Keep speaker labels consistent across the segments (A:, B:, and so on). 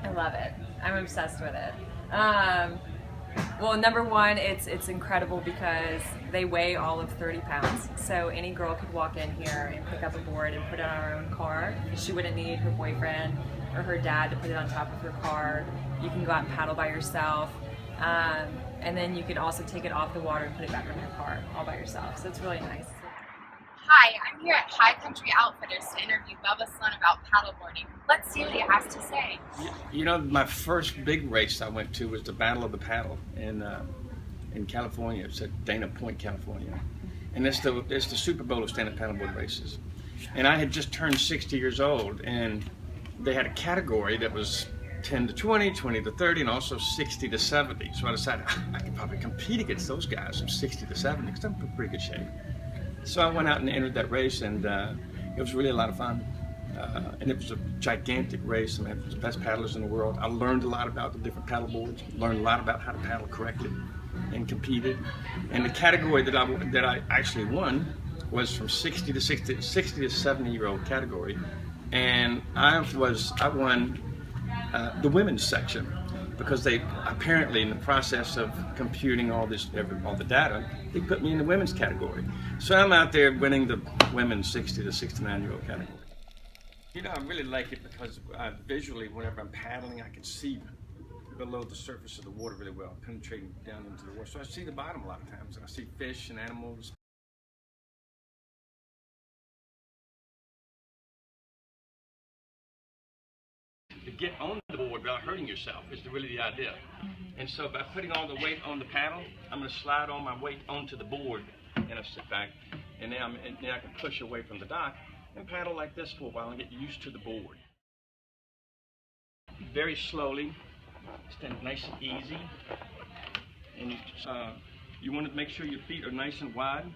A: I love it. I'm obsessed with it. Well, number one, it's incredible because they weigh all of 30 pounds. So any girl could walk in here and pick up a board and put it on her own car. She wouldn't need her boyfriend or her dad to put it on top of her car. You can go out and paddle by yourself. And then you can also take it off the water and put it back in your car all by yourself. So it's really nice.
B: Hi, I'm here at High Country Outfitters to interview Bubba's son about paddleboarding. Let's see what he has to say.
C: You know, my first big race I went to was the Battle of the Paddle in California. It's at Dana Point, California. And it's the Super Bowl of stand-up paddleboard races. And I had just turned 60 years old, and they had a category that was 10 to 20, 20 to 30, and also 60 to 70. So I decided I could probably compete against those guys from 60 to 70 because I'm in pretty good shape. So I went out and entered that race, and it was really a lot of fun. And it was a gigantic race. I mean, it was the best paddlers in the world. I learned a lot about the different paddle boards, learned a lot about how to paddle correctly, and competed. And the category that I actually won was from 60 to 70-year-old category, and I won the women's section, because they apparently, in the process of computing all the data, they put me in the women's category. So I'm out there winning the women's 60 to 69-year-old category. You know, I really like it because visually, whenever I'm paddling, I can see below the surface of the water really well, penetrating down into the water. So I see the bottom a lot of times, and I see fish and animals. To get on the board without hurting yourself is really the idea. And so by putting all the weight on the paddle, I'm going to slide all my weight onto the board, and I sit back, and then I can push away from the dock and paddle like this for a while and get used to the board. Very slowly, stand nice and easy, and you want to make sure your feet are nice and wide,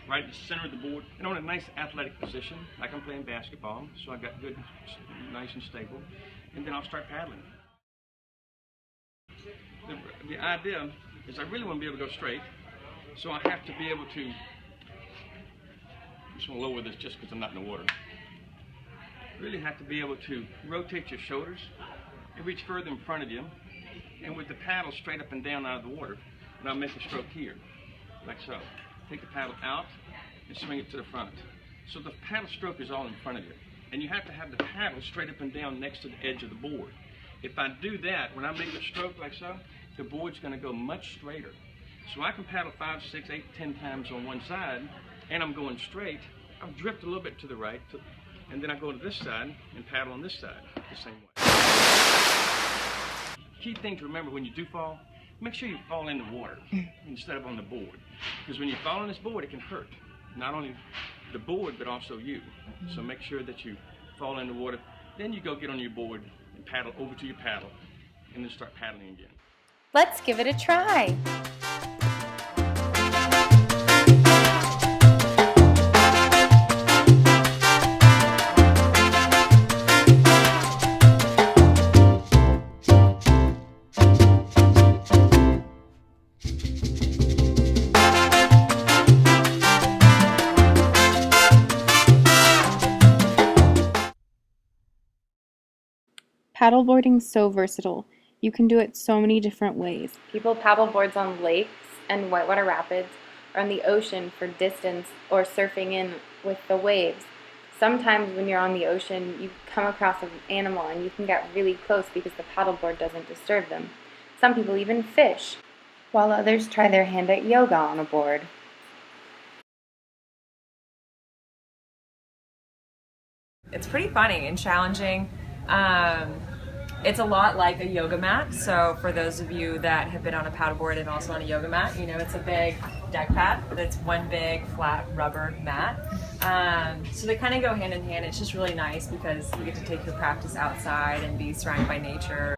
C: right in the center of the board, and on a nice athletic position, like I'm playing basketball, so I got good, nice and stable. And then I'll start paddling. The idea is I really want to be able to go straight, so I have to be able to, I'm just going to lower this just because I'm not in the water. Really have to be able to rotate your shoulders and reach further in front of you, and with the paddle straight up and down out of the water, and I'll make a stroke here, like so. Take the paddle out and swing it to the front. So the paddle stroke is all in front of you. And you have to have the paddle straight up and down next to the edge of the board. If I do that, when I make a stroke like so, the board's going to go much straighter. So I can paddle 5, 6, 8, 10 times on one side, and I'm going straight. I'll drift a little bit to the right, and then I go to this side and paddle on this side the same way. Key thing to remember when you do fall, make sure you fall in the water instead of on the board. Because when you fall on this board, it can hurt. Not only the board, but also you. So make sure that you fall in the water. Then you go get on your board and paddle over to your paddle, and then start paddling again.
B: Let's give it a try.
D: Paddleboarding's so versatile. You can do it so many different ways.
E: People paddle boards on lakes and whitewater rapids, or on the ocean for distance, or surfing in with the waves. Sometimes when you're on the ocean, you come across an animal and you can get really close because the paddleboard doesn't disturb them. Some people even fish, while others try their hand at yoga on a board.
A: It's pretty funny and challenging. It's a lot like a yoga mat, so for those of you that have been on a paddleboard and also on a yoga mat, you know it's a big deck pad, but it's one big flat rubber mat. So they kind of go hand in hand. It's just really nice because you get to take your practice outside and be surrounded by nature.